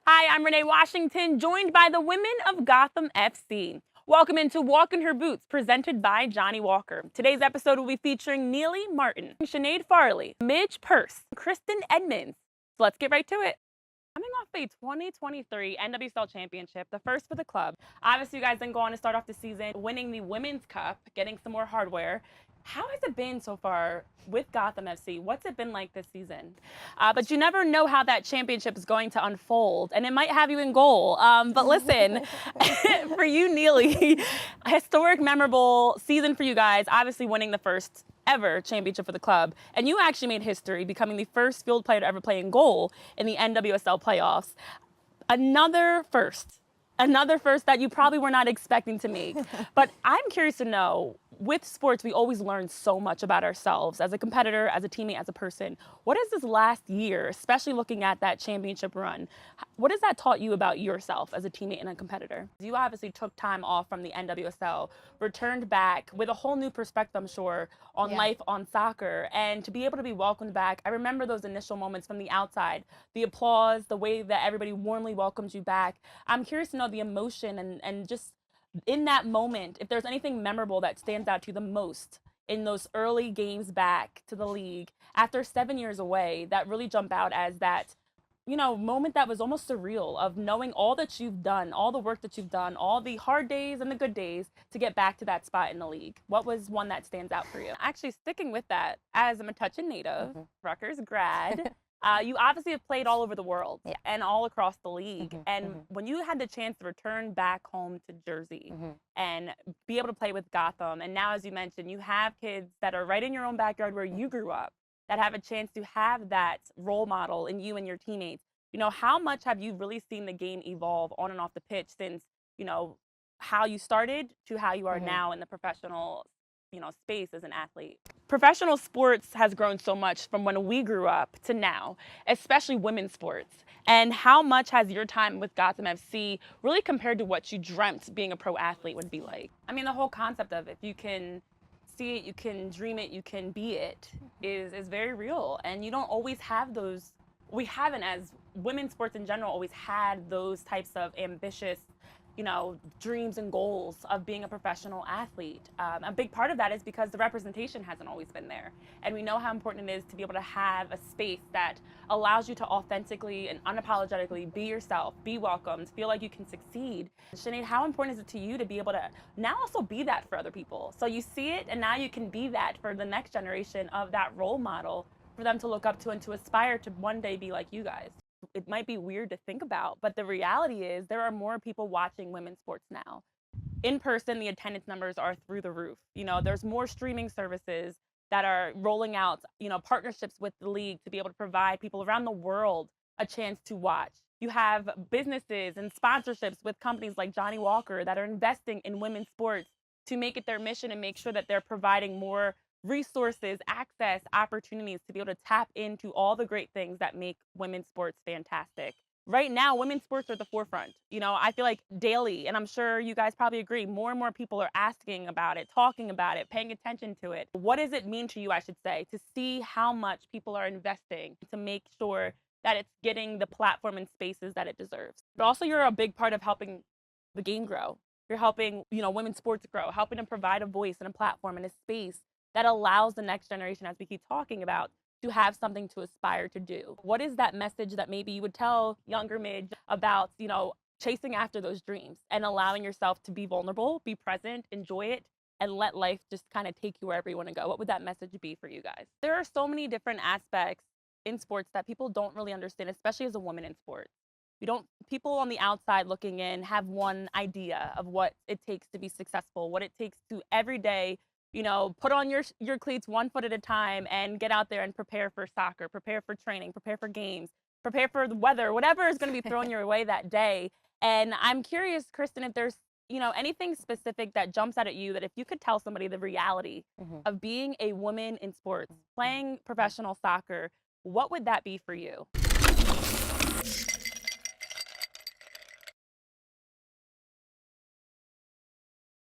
Hi, I'm Renee Washington, joined by the women of Gotham FC. Welcome into Walk in Her Boots, presented by Johnnie Walker. Today's episode will be featuring Nealy Martin, Sinead Farrelly, Midge Purce, Kristen Edmonds. So let's get right to it. Coming off a 2023 NWSL Championship, the first for the club. Obviously, you guys then go on to start off the season winning the Women's Cup, getting some more hardware. How has it been so far with Gotham FC? What's it been like this season? But you never know how that championship is going to unfold, and it might have you in goal. But listen, for you, Nealy, a historic, memorable season for you guys, obviously winning the first ever championship for the club. And you actually made history, becoming the first field player to ever play in goal in the NWSL playoffs. Another first that you probably were not expecting to make. But I'm curious to know, with sports, we always learn so much about ourselves as a competitor, as a teammate, as a person. What has this last year, especially looking at that championship run, what has that taught you about yourself as a teammate and a competitor? You obviously took time off from the NWSL, returned back with a whole new perspective, I'm sure, on life, on soccer, and to be able to be welcomed back. I remember those initial moments from the outside, the applause, the way that everybody warmly welcomed you back. I'm curious to know the emotion and just in that moment, if there's anything memorable that stands out to you the most in those early games back to the league after 7 years away, that really jump out as that, moment that was almost surreal of knowing all that you've done, all the work that you've done, all the hard days and the good days to get back to that spot in the league. What was one that stands out for you? Actually, sticking with that, as a Metuchen native, Rutgers grad, you obviously have played all over the world and all across the league. And when you had the chance to return back home to Jersey and be able to play with Gotham, and now, as you mentioned, you have kids that are right in your own backyard where you grew up, that have a chance to have that role model in you and your teammates. How much have you really seen the game evolve on and off the pitch since, how you started to how you are now in the professional space as an athlete? Professional sports has grown so much from when we grew up to now, especially women's sports. And how much has your time with Gotham FC really compared to what you dreamt being a pro athlete would be like? I mean, the whole concept of if you can see it, you can dream it, you can be it is very real. And you don't always have those. We haven't, as women's sports in general, always had those types of ambitious dreams and goals of being a professional athlete. A big part of that is because the representation hasn't always been there. And we know how important it is to be able to have a space that allows you to authentically and unapologetically be yourself, be welcomed, feel like you can succeed. Sinead, how important is it to you to be able to now also be that for other people? So you see it, and now you can be that for the next generation of that role model for them to look up to and to aspire to one day be like you guys. It might be weird to think about, but the reality is there are more people watching women's sports now. In person, the attendance numbers are through the roof. There's more streaming services that are rolling out, partnerships with the league to be able to provide people around the world a chance to watch. You have businesses and sponsorships with companies like Johnnie Walker that are investing in women's sports to make it their mission and make sure that they're providing more resources, access, opportunities to be able to tap into all the great things that make women's sports fantastic. Right now, women's sports are at the forefront. I feel like daily, and I'm sure you guys probably agree, more and more people are asking about it, talking about it, paying attention to it. What does it mean to you, I should say, to see how much people are investing to make sure that it's getting the platform and spaces that it deserves? But also, you're a big part of helping the game grow. You're helping, women's sports grow, helping to provide a voice and a platform and a space that allows the next generation, as we keep talking about, to have something to aspire to do. What is that message that maybe you would tell younger Midge about, chasing after those dreams and allowing yourself to be vulnerable, be present, enjoy it, and let life just kind of take you wherever you want to go? What would that message be for you guys? There are so many different aspects in sports that people don't really understand, especially as a woman in sports. People on the outside looking in have one idea of what it takes to be successful, what it takes to every day put on your cleats 1 foot at a time and get out there and prepare for soccer, prepare for training, prepare for games, prepare for the weather, whatever is going to be thrown your way that day. And I'm curious, Kristen, if there's, anything specific that jumps out at you, that if you could tell somebody the reality of being a woman in sports, playing professional soccer, what would that be for you?